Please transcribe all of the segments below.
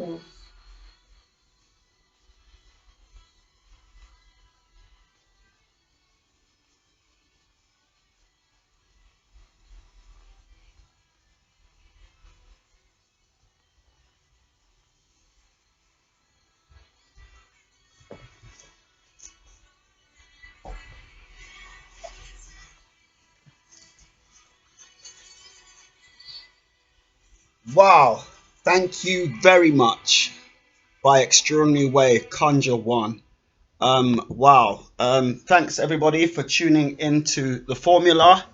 Yes. Wow, thank you very much. By Extraordinary Way, Conjure One. Wow. Thanks everybody for tuning into The Formula.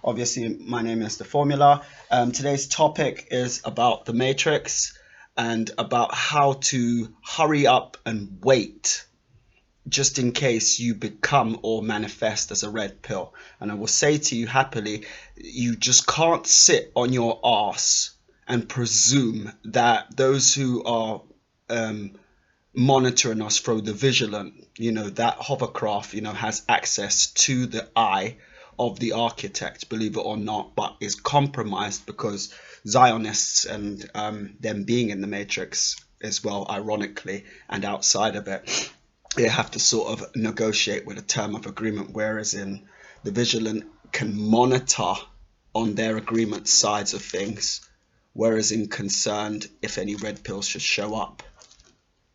Obviously, my name is The Formula. Today's topic is about the Matrix and about how to hurry up and wait just in case you become or manifest as a red pill. And I will say to you happily, you just can't sit on your arse and presume that those who are um, monitoring us through the vigilant, that hovercraft, has access to the eye of the architect, believe it or not, but is compromised because Zionists and them being in the Matrix as well, ironically, and outside of it, they have to sort of negotiate with a term of agreement, whereas in the vigilant can monitor on their agreement sides of things, whereas in concerned, if any red pills should show up.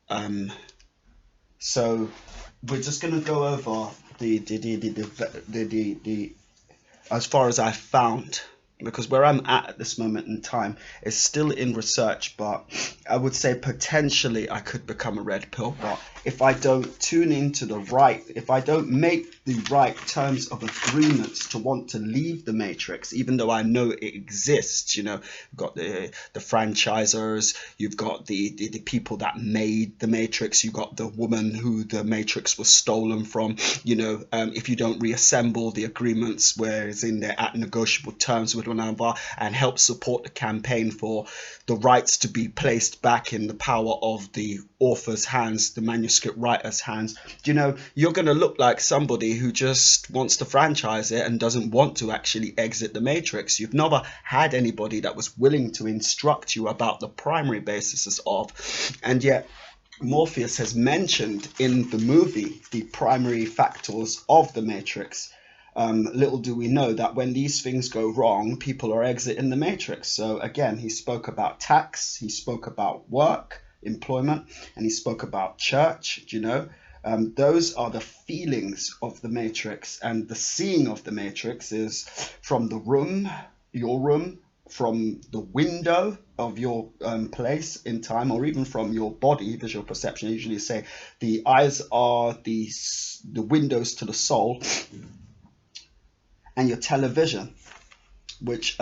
Um, so we're just going to go over the as far as I found, because where I'm at this moment in time is still in research, but I would say potentially I could become a red pill. But if I don't tune into the right, if I don't make the right terms of agreements to want to leave the matrix, even though I know it exists, you've got the franchisers, you've got the people that made the matrix, you've got the woman who the matrix was stolen from, if you don't reassemble the agreements, whereas in there at negotiable terms with one another, and help support the campaign for the rights to be placed back in the power of the author's hands, the manuscript writer's hands, you're going to look like somebody who just wants to franchise it and doesn't want to actually exit the matrix. You've never had anybody that was willing to instruct you about the primary basis of, and yet Morpheus has mentioned in the movie the primary factors of the Matrix. Little do we know that when these things go wrong, people are exiting the Matrix. So, again, he spoke about tax, he spoke about work, employment, and he spoke about church. Those are the feelings of the Matrix, and the seeing of the Matrix is from the room, your room, from the window of your place in time, or even from your body visual perception. I usually say the eyes are the windows to the soul, and your television, which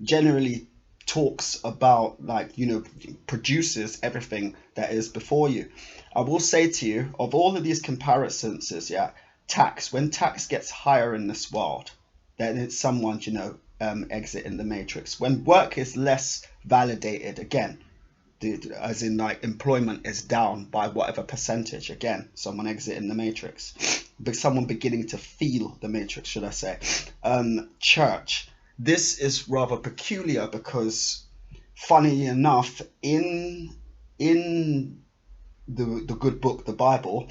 generally talks about, like, produces everything that is before you. I will say to you, of all of these comparisons, is, yeah, tax, when tax gets higher in this world, then it's someone, exiting the matrix. When work is less validated, again, as in, like, employment is down by whatever percentage, again, someone exiting the matrix, but someone beginning to feel the matrix, should I say. Church, this is rather peculiar because, funny enough, in the good book, the Bible,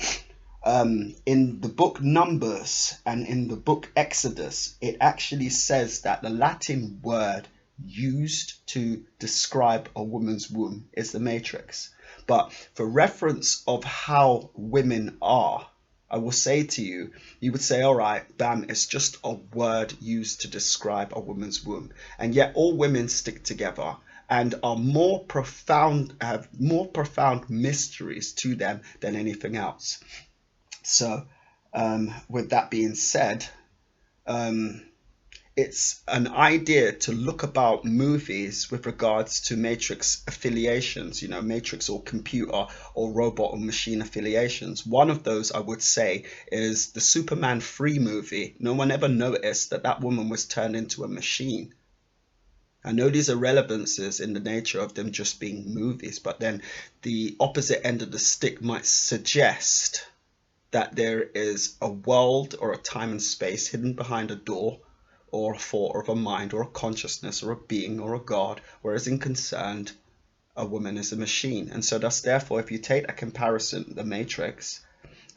in the book Numbers and in the book Exodus, it actually says that the Latin word used to describe a woman's womb is the matrix. But for reference of how women are, I will say to you, you would say, all right, bam, it's just a word used to describe a woman's womb. And yet all women stick together and are more profound, have more profound mysteries to them than anything else. So, with that being said, um, it's an idea to look about movies with regards to matrix affiliations, matrix or computer or robot or machine affiliations. One of those, I would say, is the Superman 3 movie. No one ever noticed that that woman was turned into a machine. I know these are relevances in the nature of them just being movies, but then the opposite end of the stick might suggest that there is a world or a time and space hidden behind a door, or a thought, or of a mind, or a consciousness, or a being, or a god, whereas in concerned, a woman is a machine. And so thus therefore, if you take a comparison, the Matrix,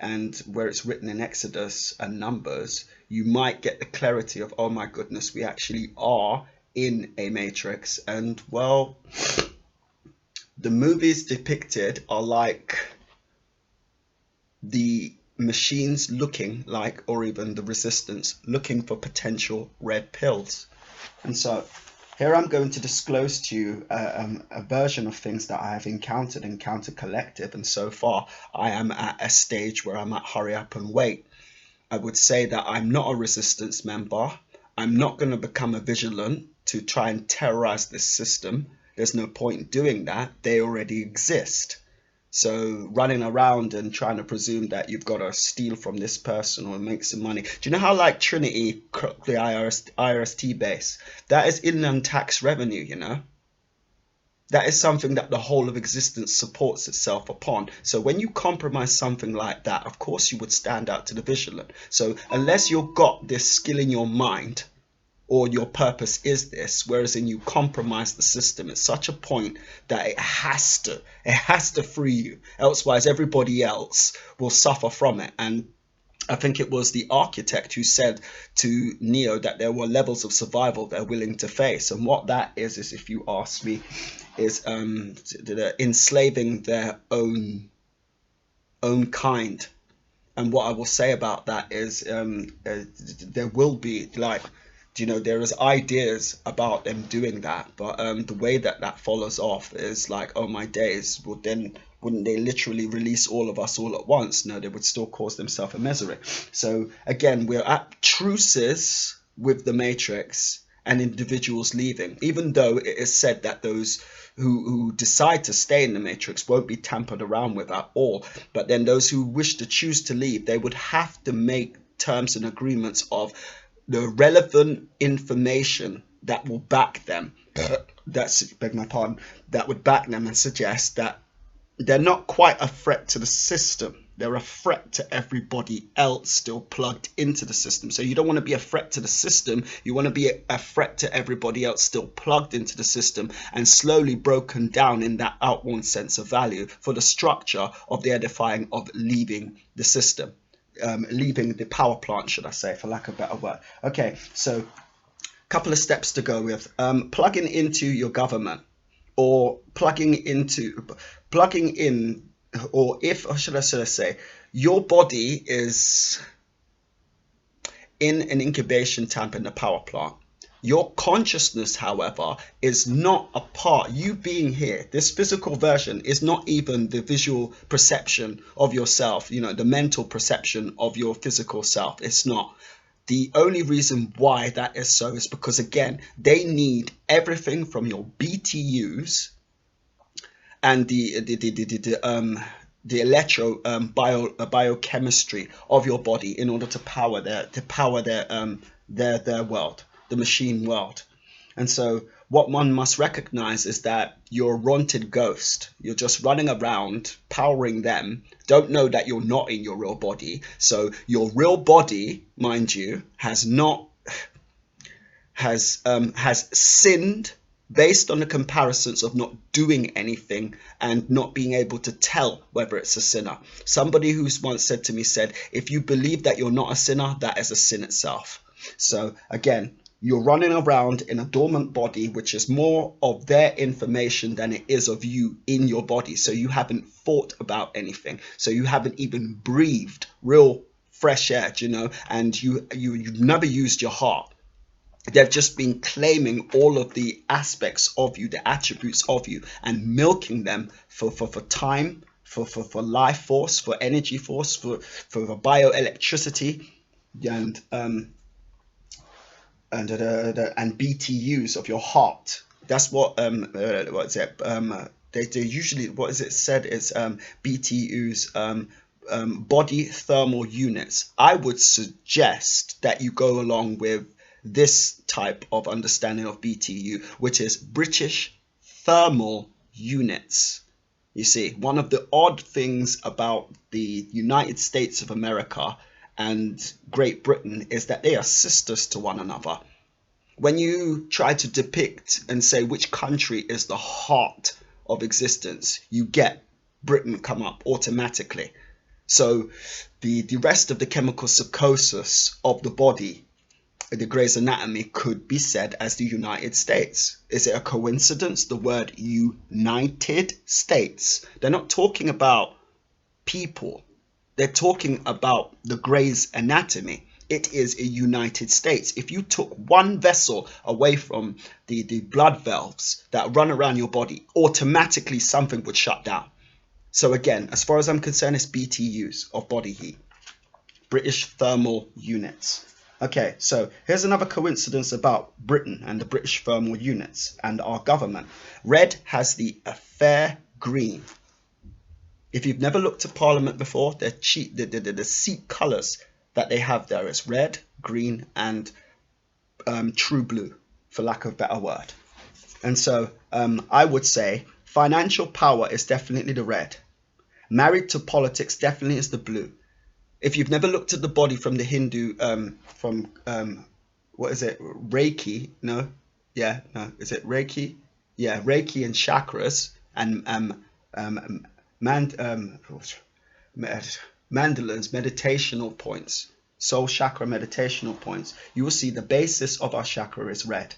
and where it's written in Exodus and Numbers, you might get the clarity of, oh my goodness, we actually are in a matrix. And well, the movies depicted are like the machines looking like, or even the resistance looking for potential red pills. And so here I'm going to disclose to you a version of things that I have encountered in Counter Collective, and so far I am at a stage where I'm at hurry up and wait. I would say that I'm not a resistance member. I'm not going to become a vigilant to try and terrorize this system. There's no point doing that. They already exist. So running around and trying to presume that you've got to steal from this person or make some money. Do you know how like Trinity, the IRST base, that is inland tax revenue, you know? That is something that the whole of existence supports itself upon. So when you compromise something like that, of course you would stand out to the vigilant. So unless you've got this skill in your mind, or your purpose is this, whereas in you compromise the system at such a point that it has to free you, elsewise everybody else will suffer from it. And I think it was the architect who said to Neo that there were levels of survival they're willing to face, and what that is if you ask me, is enslaving their own kind. And what I will say about that is there will be like, you know, there is ideas about them doing that, but the way that follows off is like, oh my days, well then wouldn't they literally release all of us all at once? No, they would still cause themselves a misery. So again, we're at truces with the Matrix and individuals leaving, even though it is said that those who decide to stay in the Matrix won't be tampered around with at all. But then those who wish to choose to leave, they would have to make terms and agreements of the relevant information that will back them. Beg my pardon. That would back them and suggest that they're not quite a threat to the system. They're a threat to everybody else still plugged into the system. So you don't want to be a threat to the system. You want to be a threat to everybody else still plugged into the system and slowly broken down in that outworn sense of value for the structure of the edifying of leaving the system. Leaving the power plant, should I say, for lack of a better word. Okay, so a couple of steps to go with. Plugging into your government, or plugging in, or if, or should I say, your body is in an incubation tank in the power plant. Your consciousness, however, is not a part. You being here, this physical version is not even the visual perception of yourself, you know, the mental perception of your physical self. It's not. The only reason why that is so is because, again, they need everything from your BTUs and the biochemistry of your body in order to power their world, the machine world. And so what one must recognize is that you're a wanted ghost. You're just running around powering them, don't know that you're not in your real body. So your real body, mind you, has sinned based on the comparisons of not doing anything and not being able to tell whether it's a sinner. Somebody who's once said to me said, if you believe that you're not a sinner, that is a sin itself. So again, you're running around in a dormant body, which is more of their information than it is of you in your body. So you haven't thought about anything. So you haven't even breathed real fresh air, you know, and you've never used your heart. They've just been claiming all of the aspects of you, the attributes of you, and milking them for time, for life force, for energy force, for bioelectricity, and BTUs of your heart. That's what what is it? They usually, what is it said is BTUs, body thermal units. I would suggest that you go along with this type of understanding of BTU, which is British thermal units. You see, one of the odd things about the United States of America and Great Britain is that they are sisters to one another. When you try to depict and say which country is the heart of existence, you get Britain come up automatically. So the rest of the chemical psychosis of the body, the Grey's Anatomy, could be said as the United States. Is it a coincidence? The word United States. They're not talking about people. They're talking about the Grey's Anatomy. It is a United States. If you took one vessel away from the blood valves that run around your body, automatically something would shut down. So again, as far as I'm concerned, it's BTUs of body heat, British thermal units. Okay, so here's another coincidence about Britain and the British thermal units and our government. Red has the affair green. If you've never looked at Parliament before, the seat colours that they have there is red, green, and true blue, for lack of a better word. And so I would say financial power is definitely the red. Married to politics definitely is the blue. If you've never looked at the body from the Hindu, what is it, Reiki? No, yeah, no, is it Reiki? Yeah, Reiki and chakras and mandalans, meditational points, soul chakra meditational points. You will see the basis of our chakra is red.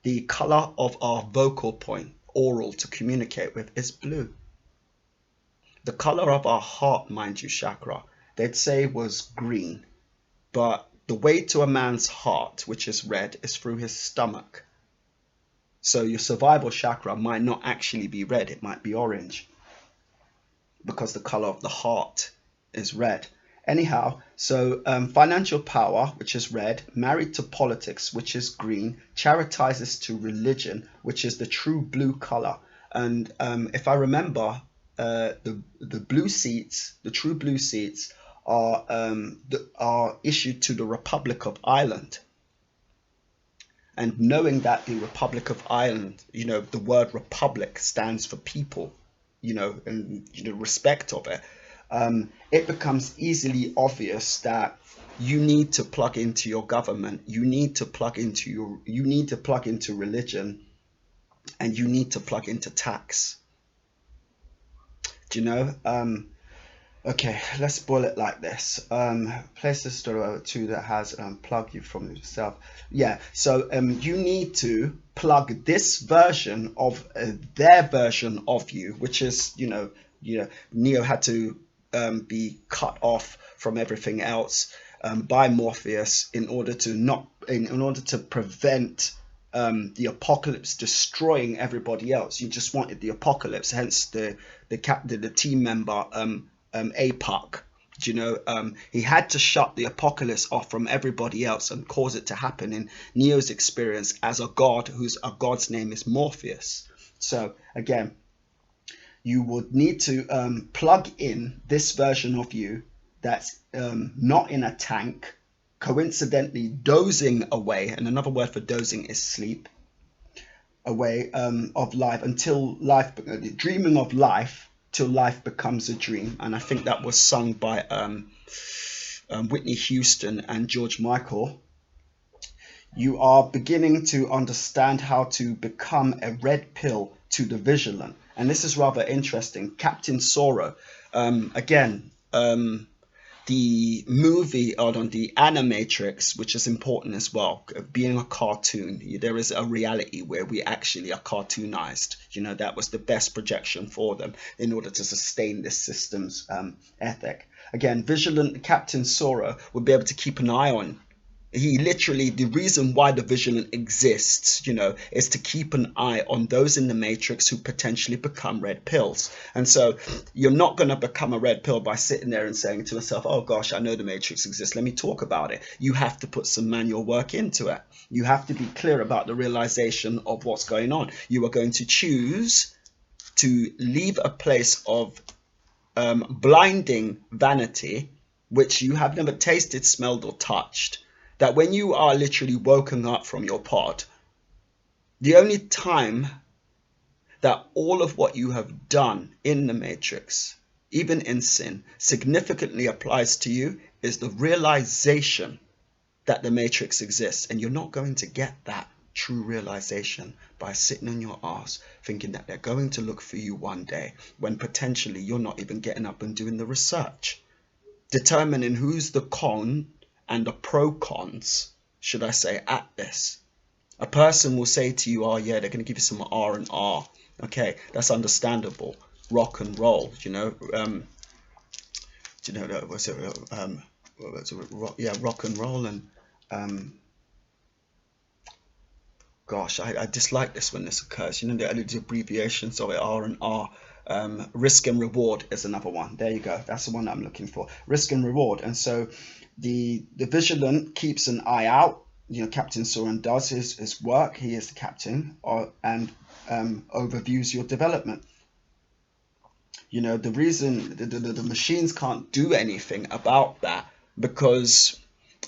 The color of our vocal point, oral, to communicate with, is blue. The color of our heart, mind you, chakra, they'd say was green, but the way to a man's heart, which is red, is through his stomach. So your survival chakra might not actually be red, it might be orange, because the color of the heart is red. Anyhow, so financial power, which is red, married to politics, which is green, charitizes to religion, which is the true blue color. And if I remember, the blue seats, the true blue seats, are issued to the Republic of Ireland. And knowing that the Republic of Ireland, you know, the word republic stands for people, you know, and you know, respect of it, it becomes easily obvious that you need to plug into your government, you need to plug into religion, and you need to plug into tax. Do you know? Okay, let's boil it like this. Place this to that has plug you from yourself. Yeah, so you need to plug this version of their version of you, which is, you know, Neo had to be cut off from everything else by Morpheus in order to prevent the apocalypse destroying everybody else. You just wanted the apocalypse, hence the team member APOC. You know, he had to shut the apocalypse off from everybody else and cause it to happen in Neo's experience as a god, whose a god's name is Morpheus. So again, you would need to plug in this version of you that's not in a tank, coincidentally dozing away, and another word for dozing is sleep, away of life until life, dreaming of life till life becomes a dream. And I think that was sung by Whitney Houston and George Michael. You are beginning to understand how to become a red pill to the vigilant. And this is rather interesting. Captain Sorrow, again, the movie on the Animatrix, which is important as well, being a cartoon, there is a reality where we actually are cartoonized. You know, that was the best projection for them in order to sustain this system's ethic. Again, vigilant Captain Sorrow would be able to keep an eye on. He literally, the reason why the Vigilant exists, you know, is to keep an eye on those in the Matrix who potentially become red pills. And so you're not going to become a red pill by sitting there and saying to yourself, oh gosh, I know the Matrix exists, let me talk about it. You have to put some manual work into it. You have to be clear about the realization of what's going on. You are going to choose to leave a place of blinding vanity, which you have never tasted, smelled, or touched. That when you are literally woken up from your pod, the only time that all of what you have done in the Matrix, even in sin, significantly applies to you is the realization that the Matrix exists. And you're not going to get that true realization by sitting on your ass thinking that they're going to look for you one day when potentially you're not even getting up and doing the research, determining who's the con and the pro cons, should I say, at this. A person will say to you, oh yeah, they're going to give you some R&R. Okay, that's understandable. Rock and roll, you know. Do you know that was it? Yeah, rock and roll and gosh, I dislike this when this occurs. You know, the abbreviations of it, R&R. Risk and reward is another one. There you go. That's the one I'm looking for. Risk and reward. And so the vigilant keeps an eye out. You know, Captain Soren does his work. He is the captain, and overviews your development. You know, the reason the machines can't do anything about that, because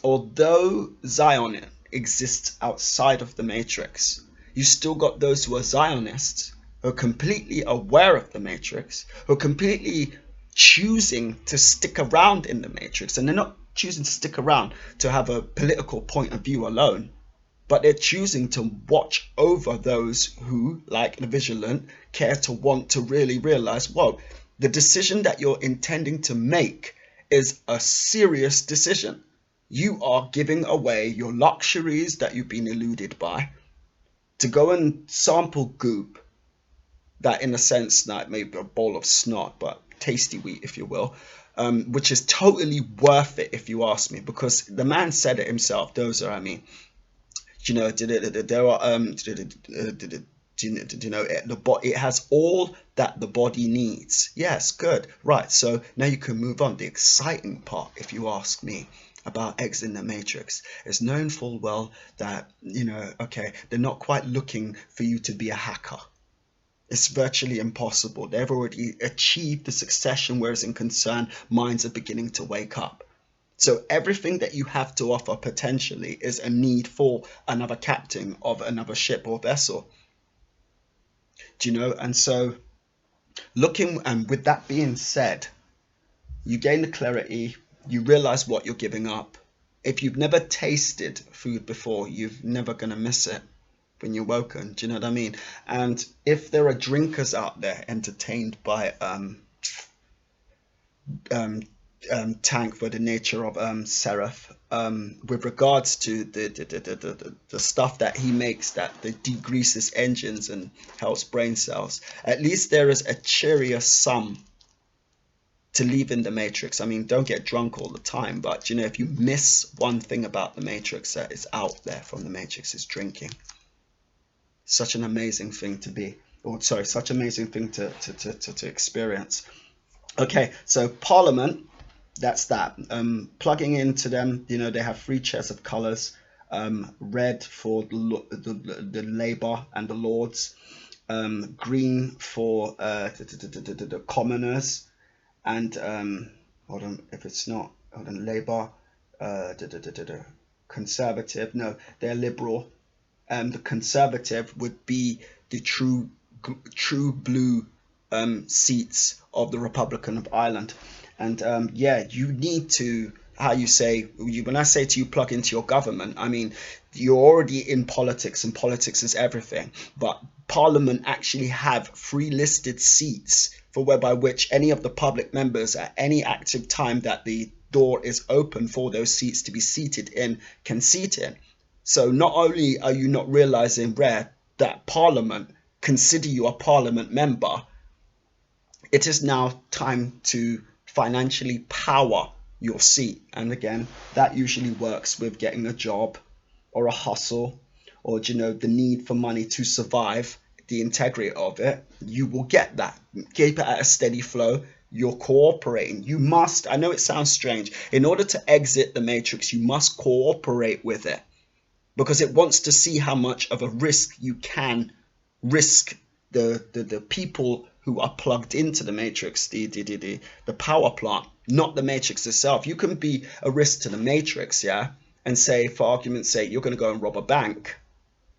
although Zion exists outside of the Matrix, you still got those who are Zionists, who are completely aware of the Matrix, who are completely choosing to stick around in the Matrix. And they're not choosing to stick around to have a political point of view alone, but they're choosing to watch over those who, like the vigilant, care to want to really realize, whoa, the decision that you're intending to make is a serious decision. You are giving away your luxuries that you've been eluded by to go and sample goop that, in a sense, like maybe a bowl of snot, but tasty wheat, if you will, which is totally worth it, if you ask me, because the man said it himself. Dozer, I mean, you know, there are you know, it has all that the body needs. Yes, good, right. So now you can move on. The exciting part, if you ask me, about exiting the Matrix is knowing full well that, you know, okay, they're not quite looking for you to be a hacker. It's virtually impossible. They've already achieved the succession, whereas in concern, minds are beginning to wake up. So everything that you have to offer potentially is a need for another captain of another ship or vessel. Do you know? And so looking, and with that being said, you gain the clarity, you realize what you're giving up. If you've never tasted food before, you're never going to miss it when you're woken. Do you know what I mean? And if there are drinkers out there entertained by Tank for the nature of Seraph, with regards to the stuff that he makes that degreases engines and helps brain cells, at least there is a cheerier sum to leaving the Matrix. I mean, don't get drunk all the time, but you know, if you miss one thing about the Matrix that is out there from the Matrix, is drinking. Such an amazing thing to be, or sorry, such an amazing thing to experience. Okay, so Parliament, that's that. Plugging into them, you know, they have 3 chairs of colors. Red for the Labour and the Lords, green for the commoners, and hold on, if it's not, hold on, Labour, Conservative, no, they're Liberal. The Conservative would be the true blue seats of the Republican of Ireland. And yeah, you need to, how you say, when I say to you plug into your government, I mean, you're already in politics, and politics is everything. But Parliament actually have 3 listed seats for whereby which any of the public members at any active time that the door is open for those seats to be seated in can seat in. So not only are you not realizing, Rare, that Parliament consider you a Parliament member, it is now time to financially power your seat. And again, that usually works with getting a job or a hustle, or, you know, the need for money to survive, the integrity of it. You will get that. Keep it at a steady flow. You're cooperating. You must, I know it sounds strange, in order to exit the Matrix, you must cooperate with it, because it wants to see how much of a risk you can risk the people who are plugged into the Matrix, the power plant, not the Matrix itself. You can be a risk to the Matrix, yeah, and say, for argument's sake, you're going to go and rob a bank.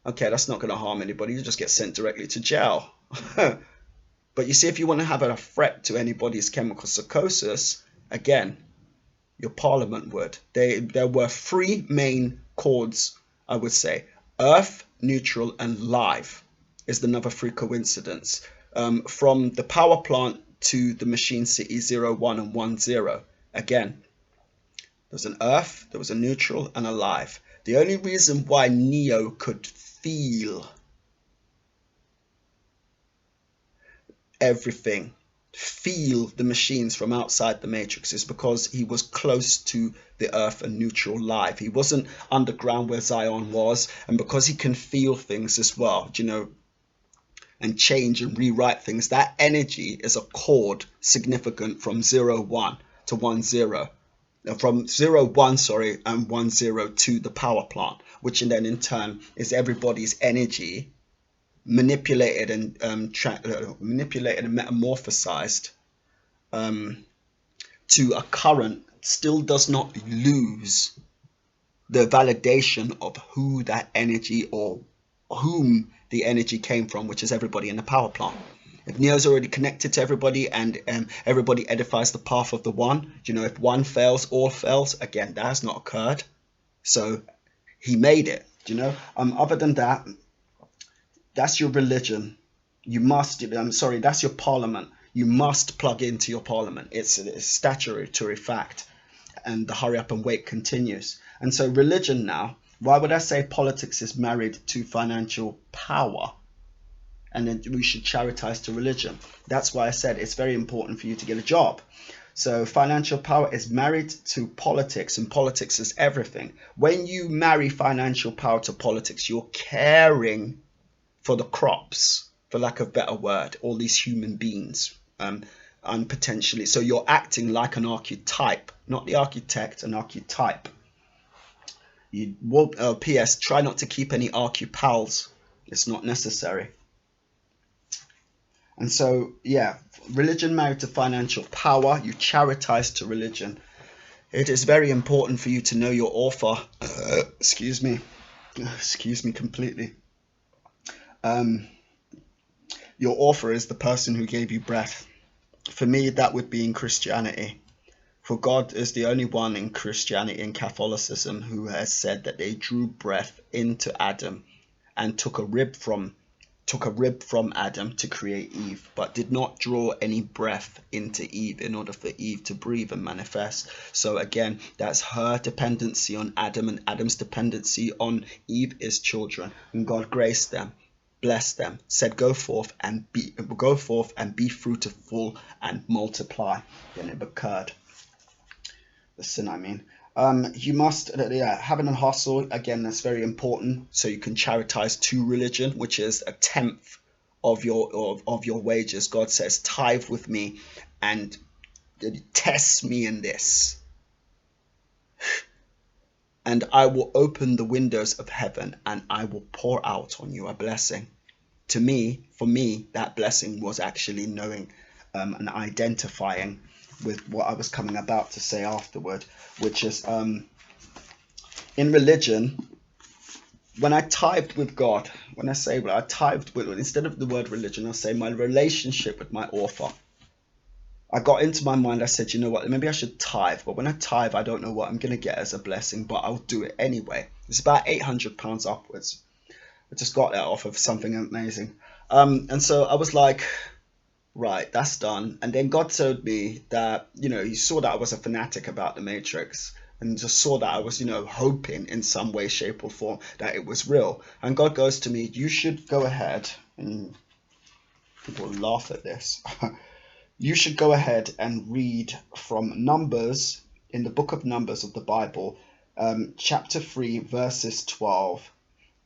Okay, that's not going to harm anybody. You just get sent directly to jail. But you see, if you want to have a threat to anybody's chemical psychosis, again, your Parliament would. There were 3 main chords, I would say: Earth, neutral, and live is another three coincidence. From the power plant to the machine city 0, 1, and 1, 0. Again, there was an earth, there was a neutral, and a live. The only reason why Neo could feel everything, feel the machines from outside the matrix, is because he was close to the earth and neutral live. He wasn't underground where Zion was, and because he can feel things as well, and change and rewrite things, that energy is a chord significant from 0, 1 to 1, 0. From 0, 1, sorry, and 1, 0 to the power plant, which then in turn is everybody's energy manipulated and metamorphosized to a current. Still does not lose the validation of who that energy or whom the energy came from, which is everybody in the power plant. If Neo's already connected to everybody and everybody edifies the path of the one, if one fails, all fails. Again, that has not occurred. So he made it. Other than that, that's your religion. You must. That's your parliament. You must plug into your parliament. It's a statutory fact, and the hurry up and wait continues. And so religion now. Why would I say politics is married to financial power? And then we should charitize to religion. That's why I said it's very important for you to get a job. So financial power is married to politics, and politics is everything. When you marry financial power to politics, you're caring for the crops, for lack of a better word, all these human beings, and potentially. So you're acting like an archetype, not the architect, an archetype. P.S. Try not to keep any archipals. It's not necessary. And so, yeah, religion married to financial power, you charitize to religion. It is very important for you to know your author. Excuse me completely. Your author is the person who gave you breath. For me, that would be in Christianity. For God is the only one in Christianity and Catholicism who has said that they drew breath into Adam and took a rib from Adam to create Eve, but did not draw any breath into Eve in order for Eve to breathe and manifest. So again, that's her dependency on Adam, and Adam's dependency on Eve is children. And God graced them, blessed them, said, go forth and be fruitful and multiply. Then it occurred. The sin, I mean. You must, having a hustle, again, that's very important, so you can charitize to religion, which is a tenth of your wages. God says, tithe with me and test me in this, and I will open the windows of heaven and I will pour out on you a blessing. For me, that blessing was actually knowing and identifying with what I was coming about to say afterward, which is in religion, when I tithed with God, when I say I tithed with, instead of the word religion, I'll say my relationship with my author. I got into my mind, I said, you know what, maybe I should tithe, but when I tithe, I don't know what I'm going to get as a blessing, but I'll do it anyway. It's about £800 upwards. I just got that off of something amazing. And so I was like, right, that's done. And then God told me that, he saw that I was a fanatic about the Matrix, and just saw that I was, hoping in some way, shape or form that it was real. And God goes to me, you should go ahead, and people laugh at this. You should go ahead and read from Numbers, in the book of Numbers of the Bible, chapter 3, verses 12,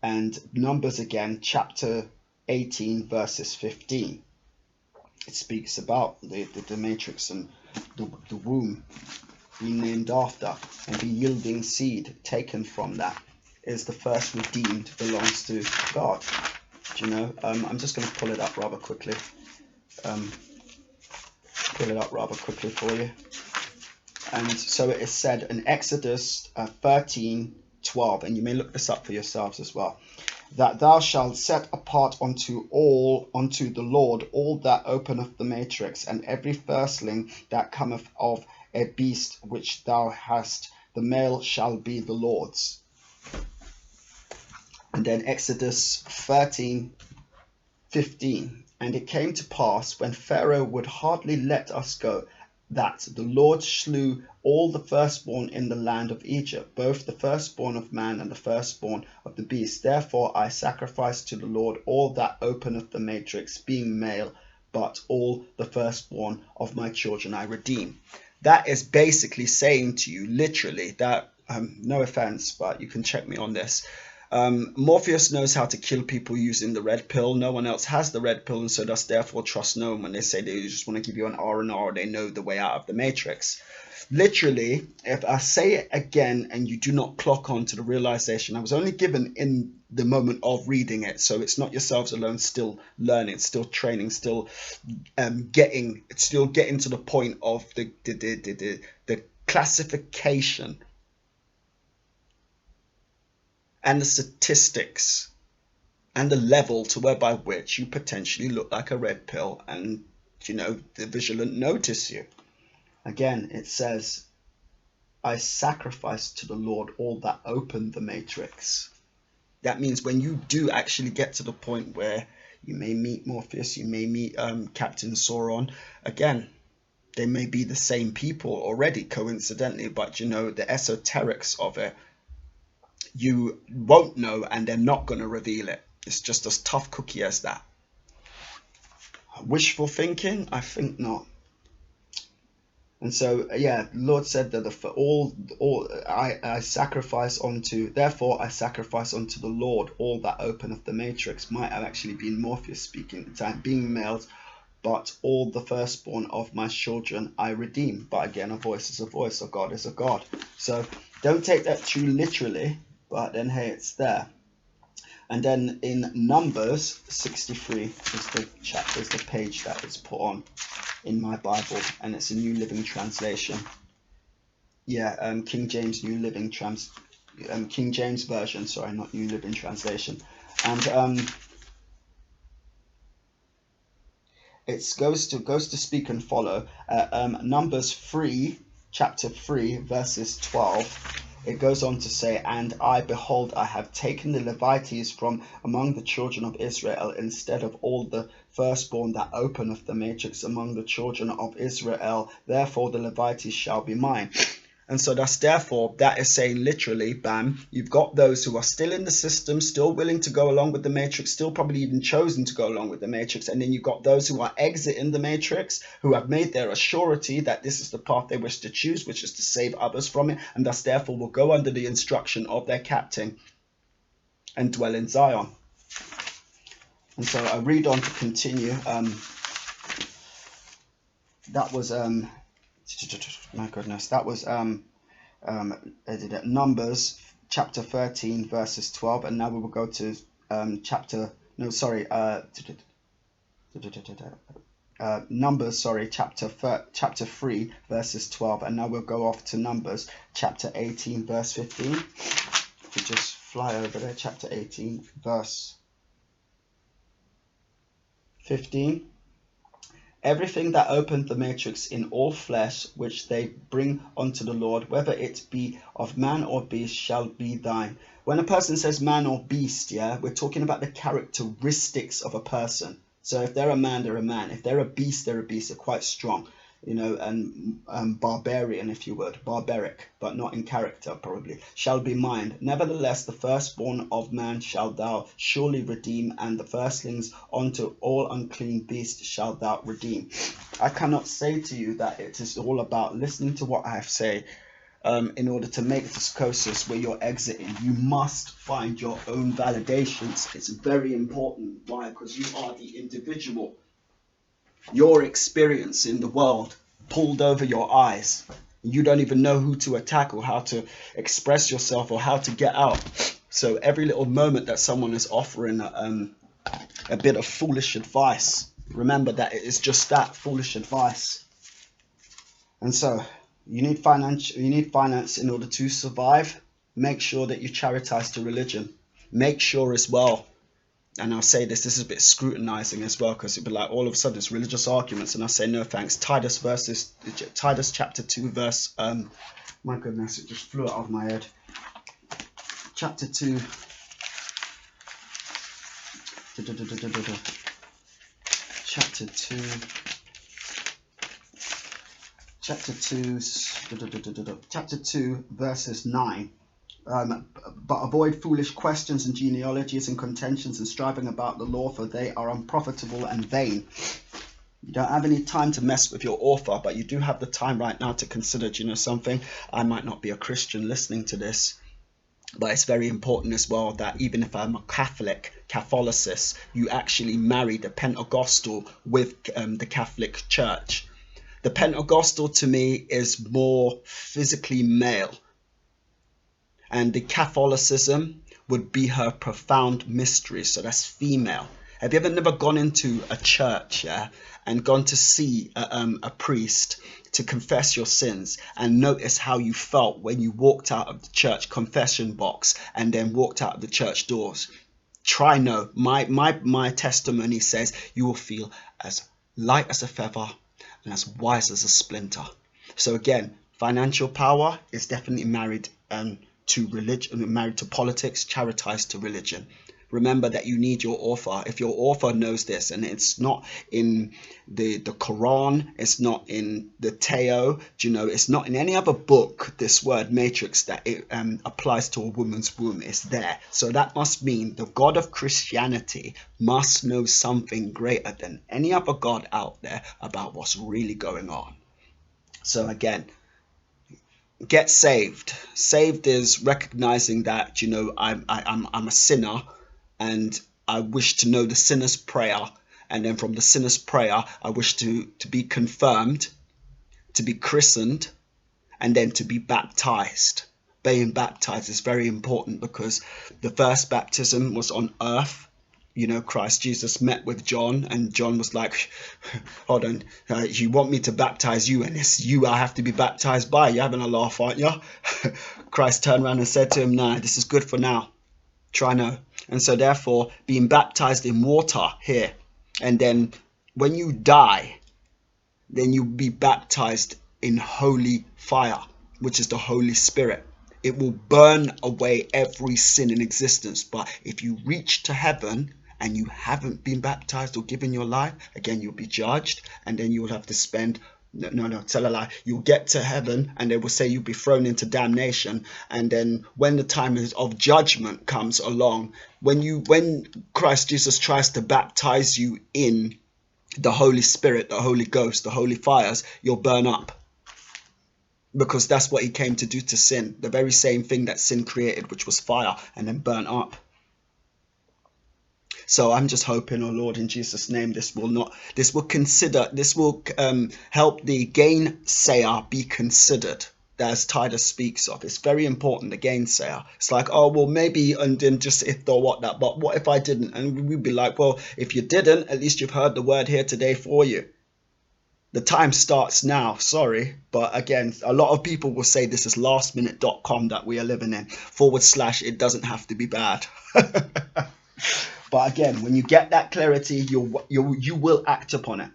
and Numbers again, chapter 18, verses 15. It speaks about the matrix and the womb being named after, and the yielding seed taken from that is the first redeemed, belongs to God. I'm just going to pull it up rather quickly. For you. And so it is said in Exodus 13:12, and you may look this up for yourselves as well, that thou shalt set apart unto the Lord all that openeth the matrix, and every firstling that cometh of a beast which thou hast, the male shall be the Lord's. And then Exodus 13:15. And it came to pass, when Pharaoh would hardly let us go, that the Lord slew all the firstborn in the land of Egypt, both the firstborn of man and the firstborn of the beast. Therefore I sacrifice to the Lord all that openeth the matrix, being male, but all the firstborn of my children I redeem. That is basically saying to you, literally, that, no offense, but you can check me on this. Morpheus knows how to kill people using the red pill. No one else has the red pill, and so does therefore trust no one when they say they just want to give you an R&R, they know the way out of the matrix. Literally, if I say it again and you do not clock on to the realization, I was only given in the moment of reading it, so it's not yourselves alone, still learning, still training, still getting to the point of the classification and the statistics and the level to whereby which you potentially look like a red pill, and the vigilant notice you. Again, it says, I sacrifice to the Lord all that open the matrix. That means when you do actually get to the point where you may meet Morpheus, you may meet Captain Sauron, again, they may be the same people already, coincidentally, but the esoterics of it, you won't know, and they're not going to reveal it. It's just as tough cookie as that. Wishful thinking? I think not. And so, yeah, the Lord said that I sacrifice unto, therefore I sacrifice unto the Lord all that openeth the matrix. Might have actually been Morpheus speaking at the time, being male, but all the firstborn of my children I redeem. But again, a voice is a voice, a God is a God. So don't take that too literally, but then hey, it's there. And then in Numbers 63 is the page that is put on in my Bible, and it's a New Living Translation. Yeah, King James New Living King James Version, sorry, not New Living Translation. And it goes to speak and follow. Numbers 3, chapter 3, verses 12. It goes on to say, and I, behold, I have taken the Levites from among the children of Israel, instead of all the firstborn that openeth the matrix among the children of Israel. Therefore the Levites shall be mine. And so that is saying literally, bam, you've got those who are still in the system, still willing to go along with the matrix, still probably even chosen to go along with the matrix. And then you've got those who are exiting the matrix, who have made their surety that this is the path they wish to choose, which is to save others from it, and thus therefore will go under the instruction of their captain and dwell in Zion. And so I read on to continue. That was my goodness, that was Numbers chapter 13 verses 12, and now we will go to Numbers, chapter 3 verses 12, and now we'll go off to Numbers chapter 18 verse 15. If we just fly over there, chapter 18 verse 15. Everything that opened the matrix in all flesh, which they bring unto the Lord, whether it be of man or beast, shall be thine. When a person says man or beast, yeah, we're talking about the characteristics of a person. So if they're a man, they're a man. If they're a beast, they're a beast. They're quite strong, and barbarian, if you would, barbaric, but not in character, probably. Shall be mine. Nevertheless, the firstborn of man shalt thou surely redeem, and the firstlings unto all unclean beasts shalt thou redeem. I cannot say to you that it is all about listening to what I have say. In order to make this kossus where you're exiting, you must find your own validations. It's very important. Why? Because you are the individual. Your experience in the world pulled over your eyes. You don't even know who to attack or how to express yourself or how to get out. So every little moment that someone is offering a bit of foolish advice, remember that it is just that, foolish advice. And so you need finance in order to survive. Make sure that you charitize to religion. Make sure as well, and I'll say this is a bit scrutinizing as well, because it'd be like all of a sudden it's religious arguments, and I'll say no thanks. Titus chapter 2 verse, my goodness, it just flew out of my head. Chapter 2 chapter 2, chapter 2, verses 9. But avoid foolish questions and genealogies and contentions and striving about the law, for they are unprofitable and vain. You don't have any time to mess with your author, but you do have the time right now to consider, something? I might not be a Christian listening to this, but it's very important as well that even if I'm a Catholicist, you actually marry the Pentecostal with the Catholic Church. The Pentecostal to me is more physically male, and the Catholicism would be her profound mystery, so that's female. Have you ever never gone into a church, and gone to see a priest to confess your sins and notice how you felt when you walked out of the church confession box and then walked out of the church doors? Try no. My testimony says you will feel as light as a feather and as wise as a splinter. So again, financial power is definitely married to religion, married to politics, charitized to religion. Remember that you need your author. If your author knows this, and it's not in the Quran, it's not in the Tao, it's not in any other book, this word matrix, that it applies to a woman's womb, is there. So that must mean the God of Christianity must know something greater than any other God out there about what's really going on. So again, get saved. Saved is recognizing that, I'm a sinner, and I wish to know the sinner's prayer, and then from the sinner's prayer I wish to be confirmed, to be christened, and then to be baptized. Being baptized is very important because the first baptism was on earth. Christ Jesus met with John, and John was like, hold on, you want me to baptize you, and it's you I have to be baptized by? You're having a laugh, aren't you? Christ turned around and said to him, nah, this is good for now. Try no. And so therefore, being baptized in water here, and then when you die, then you'll be baptized in holy fire, which is the Holy Spirit. It will burn away every sin in existence. But if you reach to heaven and you haven't been baptized or given your life, again, you'll be judged, and then you'll have to spend... No, tell a lie. You'll get to heaven and they will say you'll be thrown into damnation. And then when the time of judgment comes along, when Christ Jesus tries to baptize you in the Holy Spirit, the Holy Ghost, the holy fires, you'll burn up. Because that's what he came to do to sin. The very same thing that sin created, which was fire, and then burn up. So I'm just hoping, oh Lord, in Jesus' name, this will help the gainsayer be considered, as Titus speaks of. It's very important, the gainsayer. It's like, oh, well, maybe, and then just if or what that, but what if I didn't? And we'd be like, well, if you didn't, at least you've heard the word here today for you. The time starts now, sorry, but again, a lot of people will say this is lastminute.com that we are living in, / it doesn't have to be bad. But again, when you get that clarity, you will act upon it.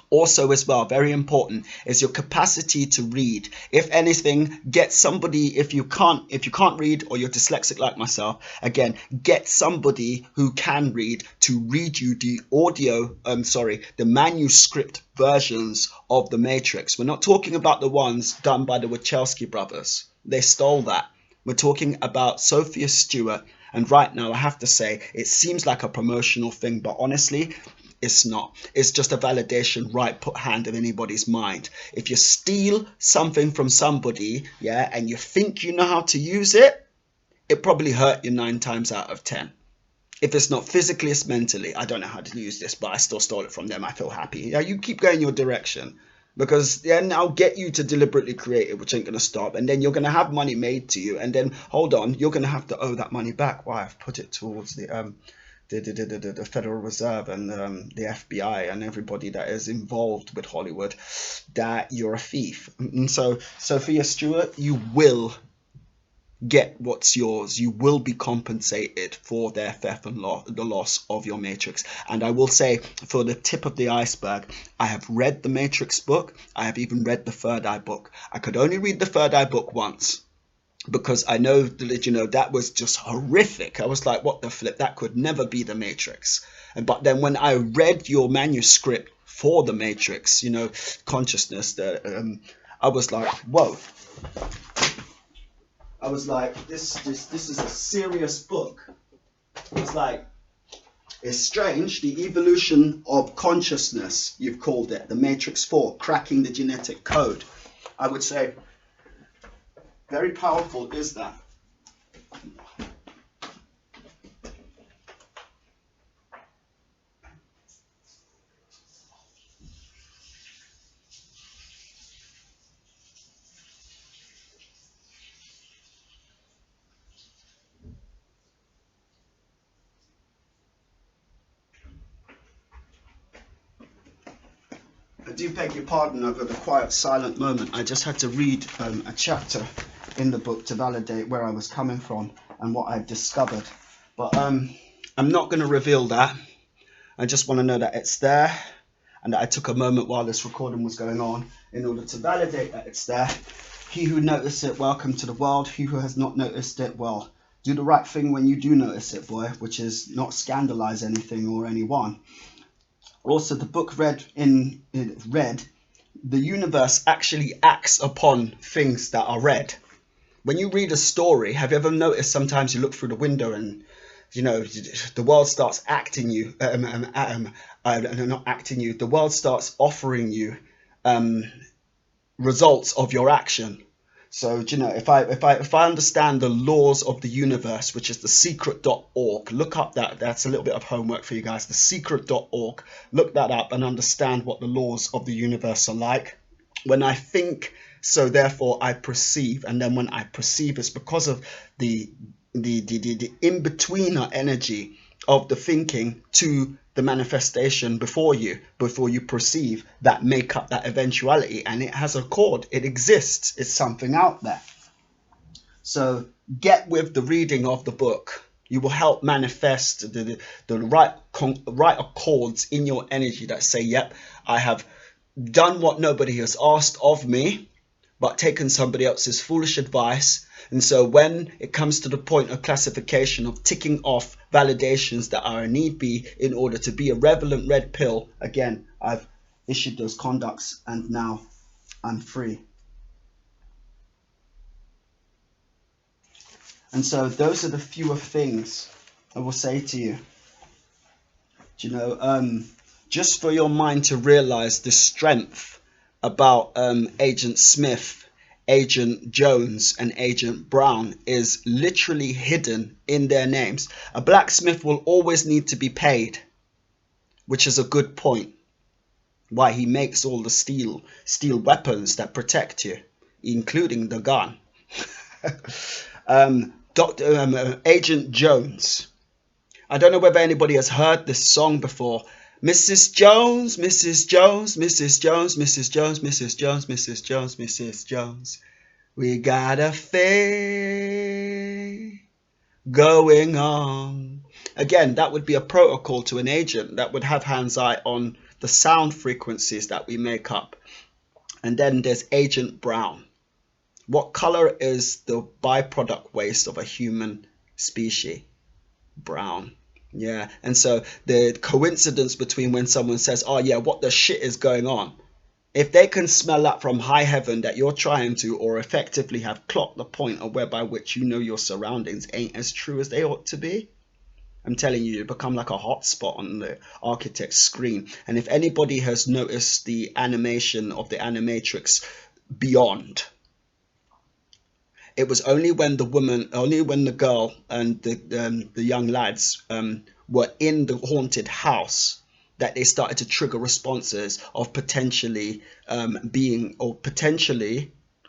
Also as well, very important, is your capacity to read. If anything, get somebody, if you can't read, or you're dyslexic like myself, again, get somebody who can read to read you the manuscript versions of the Matrix. We're not talking about the ones done by the Wachowski brothers. They stole that. We're talking about Sophia Stewart. And right now, I have to say, it seems like a promotional thing, but honestly, it's not. It's just a validation put hand in anybody's mind. If you steal something from somebody, and you think you know how to use it, it probably hurt you 9 times out of 10. If it's not physically, it's mentally. I don't know how to use this, but I still stole it from them. I feel happy. Yeah, you keep going your direction. Because then I'll get you to deliberately create it, which ain't going to stop. And then you're going to have money made to you. And then, hold on, you're going to have to owe that money back. Why? I've put it towards the Federal Reserve and the FBI and everybody that is involved with Hollywood, that you're a thief. And so, Sophia Stewart, you will get what's yours. You will be compensated for their theft and the loss of your Matrix. And I will say, for the tip of the iceberg, I have read the Matrix book. I have even read the Third Eye book. I could only read the Third Eye book once. because I know that, that was just horrific. I was like, what the flip? That could never be the Matrix. But then when I read your manuscript for the Matrix, consciousness, I was like, whoa. I was like, this is a serious book. It's like, it's strange, the evolution of consciousness, you've called it, the Matrix 4, cracking the genetic code. I would say, very powerful is that. I do beg your pardon over the quiet, silent moment. I just had to read a chapter in the book to validate where I was coming from and what I've discovered. But I'm not going to reveal that. I just want to know that it's there, and that I took a moment while this recording was going on in order to validate that it's there. He who noticed it, welcome to the world. He who has not noticed it, well, do the right thing when you do notice it, boy, which is not scandalize anything or anyone. Also, the book read, the universe actually acts upon things that are read. When you read a story, have you ever noticed sometimes you look through the window and, the world starts acting you, not acting you, the world starts offering you results of your action. So, if I understand the laws of the universe, which is thesecret.org, look up that's a little bit of homework for you guys, thesecret.org, look that up and understand what the laws of the universe are like. When I think, so therefore I perceive, and then when I perceive, it's because of the in-betweener energy of the thinking to the manifestation before you perceive, that make up that eventuality, and it has a chord, it exists, it's something out there. So get with the reading of the book. You will help manifest the right accords in your energy that say, yep, I have done what nobody has asked of me, but taken somebody else's foolish advice. And so when it comes to the point of classification of ticking off validations that are a need be in order to be a relevant red pill, again, I've issued those conducts and now I'm free. And so those are the fewer things I will say to you. Just for your mind to realize the strength about Agent Smith, Agent Jones and Agent Brown is literally hidden in their names. A blacksmith will always need to be paid, which is a good point. Why he makes all the steel weapons that protect you, including the gun. Agent Jones. I don't know whether anybody has heard this song before. Mrs. Jones, Mrs. Jones, Mrs. Jones, Mrs. Jones, Mrs. Jones, Mrs. Jones, Mrs. Jones. We got a thing going on. Again, that would be a protocol to an agent that would have hands-eye on the sound frequencies that we make up. And then there's Agent Brown. What color is the byproduct waste of a human species? Brown. Yeah, and so the coincidence between when someone says, oh yeah, what the shit is going on? If they can smell that from high heaven that you're trying to, or effectively have clocked the point of whereby which your surroundings ain't as true as they ought to be, I'm telling you, you become like a hotspot on the architect's screen. And if anybody has noticed the animation of the Animatrix Beyond, it was only when the girl and the young lads were in the haunted house that they started to trigger responses of potentially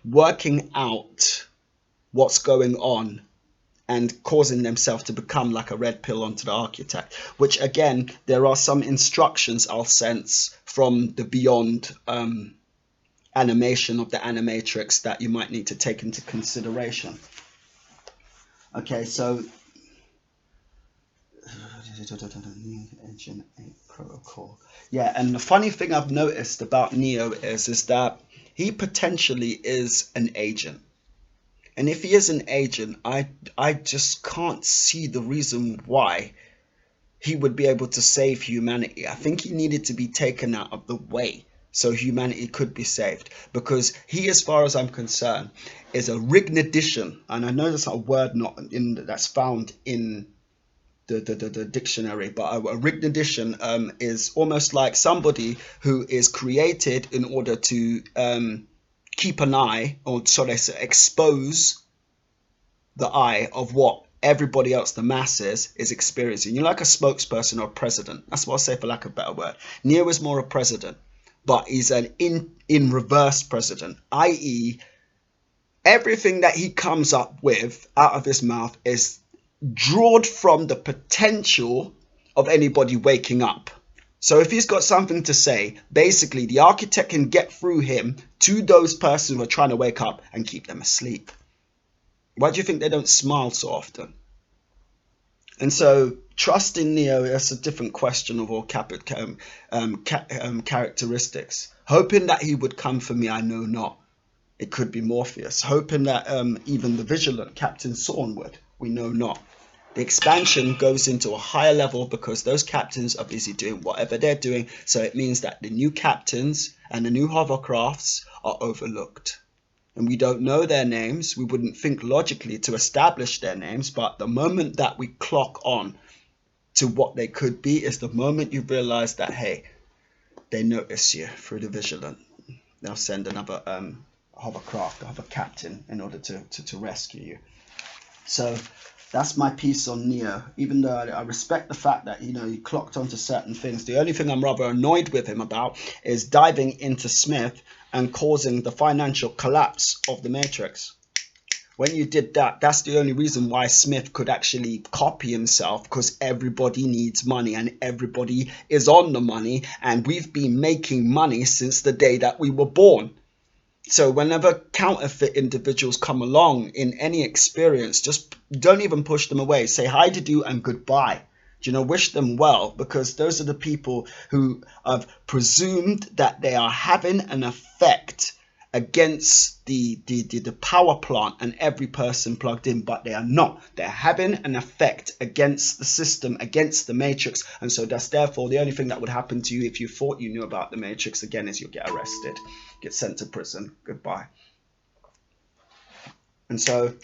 working out what's going on and causing themselves to become like a red pill onto the architect, which again, there are some instructions I'll sense from the Beyond animation of the Animatrix that you might need to take into consideration. Okay, so Agent 8 protocol. Yeah, and the funny thing I've noticed about Neo is that he potentially is an agent. And if he is an agent, I just can't see the reason why he would be able to save humanity. I think he needed to be taken out of the way so humanity could be saved. Because he, as far as I'm concerned, is a rignadician. And I know that's not a word not in that's found in the dictionary, but a rignadician is almost like somebody who is created in order to keep an eye, or so they say, expose the eye of what everybody else, the masses, is experiencing. You're like a spokesperson or a president. That's what I'll say, for lack of a better word. Neo is more a president, but he's an in reverse president, i.e., everything that he comes up with out of his mouth is drawn from the potential of anybody waking up. So if he's got something to say, basically the architect can get through him to those persons who are trying to wake up and keep them asleep. Why do you think they don't smile so often? And so trusting Neo, that's a different question of all characteristics. Hoping that he would come for me, I know not. It could be Morpheus. Hoping that even the vigilant Captain Sorn would, we know not. The expansion goes into a higher level because those captains are busy doing whatever they're doing. So it means that the new captains and the new hovercrafts are overlooked. And we don't know their names. We wouldn't think logically to establish their names. But the moment that we clock on to what they could be is the moment you realize that, hey, they notice you through the vigilant. They'll send another hovercraft, hover captain, in order to rescue you. So that's my piece on Neo. Even though I respect the fact that, you know, he clocked onto certain things, the only thing I'm rather annoyed with him about is diving into Smith and causing the financial collapse of the Matrix. When you did that, that's the only reason why Smith could actually copy himself, because everybody needs money and everybody is on the money, and we've been making money since the day that we were born. So whenever counterfeit individuals come along in any experience, just don't even push them away. Say hi to do and goodbye. You know, wish them well, because those are the people who have presumed that they are having an effect against the power plant and every person plugged in, but they are not. They're having an effect against the system, against the Matrix, and so that's therefore the only thing that would happen to you if you thought you knew about the Matrix again is you'll get arrested, get sent to prison. Goodbye. And so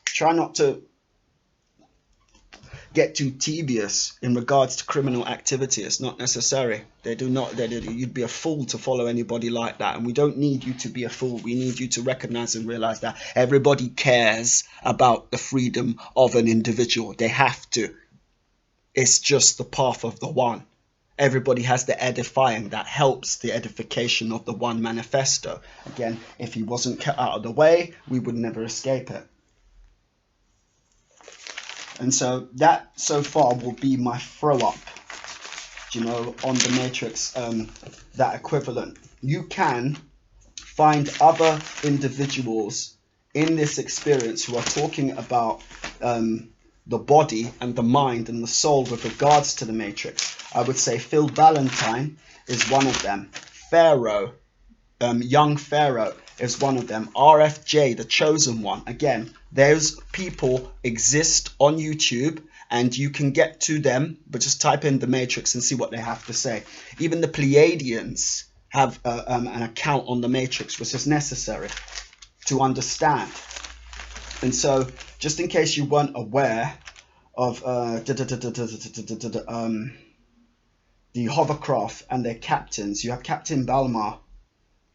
try not to get too tedious in regards to criminal activity. It's not necessary. They do not. You'd be a fool to follow anybody like that. And we don't need you to be a fool. We need you to recognize and realize that everybody cares about the freedom of an individual. They have to. It's just the path of the one. Everybody has the edifying that helps the edification of the one manifesto. Again, if he wasn't kept out of the way, we would never escape it. And so that so far will be my throw up, you know, on the Matrix, that equivalent. You can find other individuals in this experience who are talking about the body and the mind and the soul with regards to the Matrix. I would say Phil Valentine is one of them. Pharaoh, young Pharaoh, is one of them. RFJ, the chosen one. Again, those people exist on YouTube and you can get to them, but just type in the Matrix and see what they have to say. Even the Pleiadians have an account on the Matrix, which is necessary to understand. And so, just in case you weren't aware of the hovercraft and their captains, you have Captain Balmar,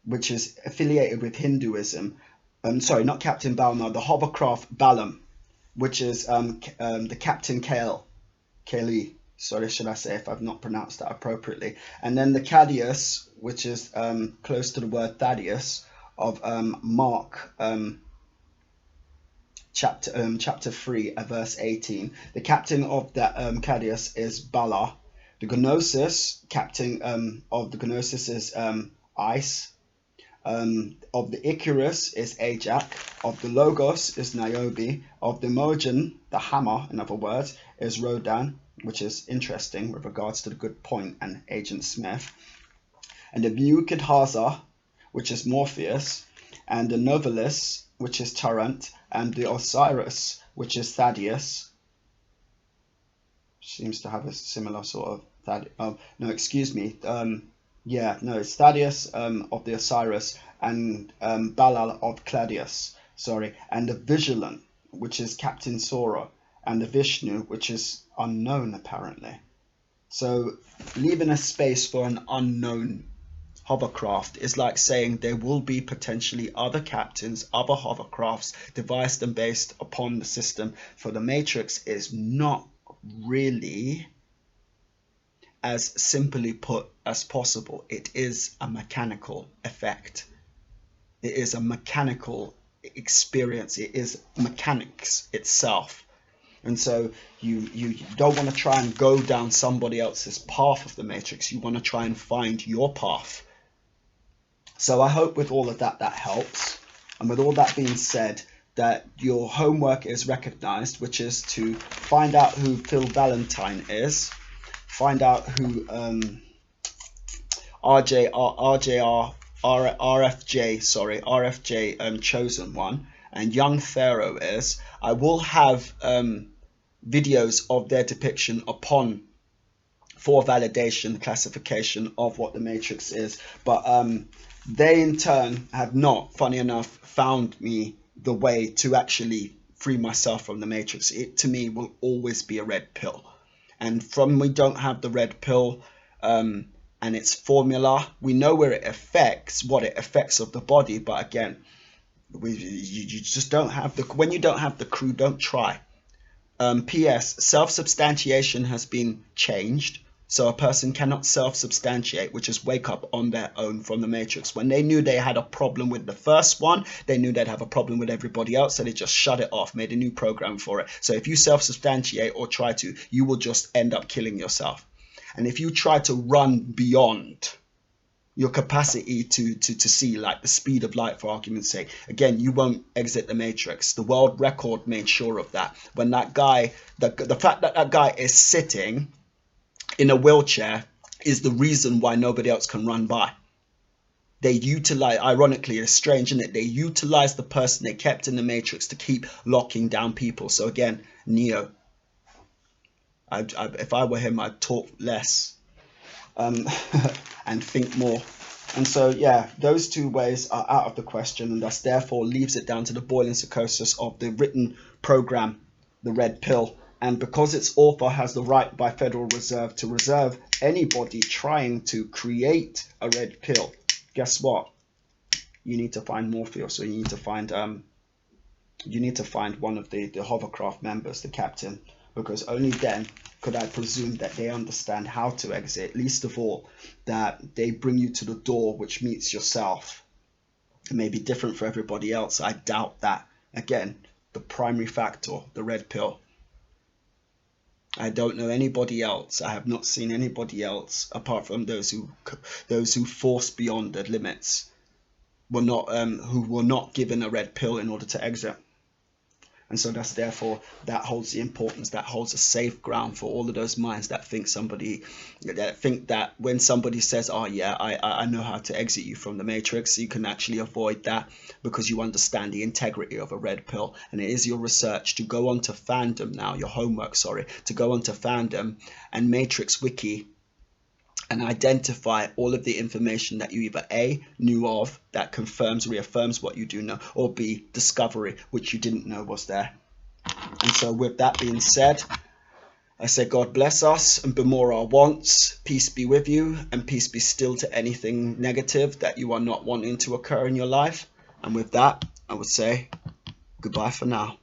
which is affiliated with Hinduism. Sorry, not Captain Balmar, the hovercraft Balam, which is the Captain Kali. Sorry, should I say, if I've not pronounced that appropriately. And then the Cadius, which is close to the word Thaddeus, of Mark chapter 3, verse 18. The captain of that Cadius is Bala. The Gnosis, captain of the Gnosis is Ice. Of the Icarus is Ajax. Of the Logos is Niobe. Of the Mojan, the hammer, in other words, is Rodan, which is interesting with regards to the good point and Agent Smith. And the Muqadhaza, which is Morpheus. And the Novalis, which is Tarrant. and the Osiris, which is Thaddeus. Seems to have a similar sort of no, excuse me. Yeah, no, it's Thaddeus of the Osiris, and Balal of Claudius. Sorry, and the Vigilant, which is Captain Sora, and the Vishnu, which is unknown apparently. So leaving a space for an unknown hovercraft is like saying there will be potentially other captains, other hovercrafts devised and based upon the system. For the Matrix is not really as simply put as possible. It is a mechanical effect. It is a mechanical experience. It is mechanics itself. And so you don't want to try and go down somebody else's path of the Matrix. You want to try and find your path. So I hope with all of that helps. And with all that being said, that your homework is recognized, which is to find out who Phil Valentine is, find out who RFJ Chosen One, and Young Pharaoh is. I will have videos of their depiction upon for validation, classification of what the Matrix is, but they in turn have not, funny enough, found me the way to actually free myself from the Matrix. It to me will always be a red pill, and from we don't have the red pill and its formula, we know where it affects, what it affects of the body, but again, you just don't have the, when you don't have the crew, don't try. P.S. Self-substantiation has been changed. So a person cannot self-substantiate, which is wake up on their own from the Matrix. When they knew they had a problem with the first one, they knew they'd have a problem with everybody else, so they just shut it off, made a new program for it. So if you self-substantiate or try to, you will just end up killing yourself. And if you try to run beyond your capacity to see, like the speed of light, for argument's sake, again, you won't exit the Matrix. The world record made sure of that. When that guy, the fact that that guy is sitting in a wheelchair is the reason why nobody else can run by. They utilize, ironically, it's strange, isn't it? They utilize the person they kept in the Matrix to keep locking down people. So again, Neo, if I were him, I'd talk less and think more. And so, yeah, those two ways are out of the question, and thus therefore leaves it down to the boiling psychosis of the written program, the red pill. And because its author has the right by Federal Reserve to reserve anybody trying to create a red pill, guess what? You need to find Morpheus, or you need to find one of the hovercraft members, the captain, because only then could I presume that they understand how to exit. Least of all, that they bring you to the door which meets yourself. It may be different for everybody else. I doubt that. Again, the primary factor, the red pill. I don't know anybody else. I have not seen anybody else apart from those who force beyond the limits were not who were not given a red pill in order to exit. And so that's therefore, that holds the importance, that holds a safe ground for all of those minds that think that when somebody says, oh yeah, I know how to exit you from the Matrix, you can actually avoid that because you understand the integrity of a red pill. And it is your research to go onto fandom now, your homework, sorry, to go onto fandom and Matrix Wiki and identify all of the information that you either A, knew of, that confirms, reaffirms what you do know, or B, discovery, which you didn't know was there. And so with that being said, I say God bless us and bemore our wants. Peace be with you, and peace be still to anything negative that you are not wanting to occur in your life. And with that, I would say goodbye for now.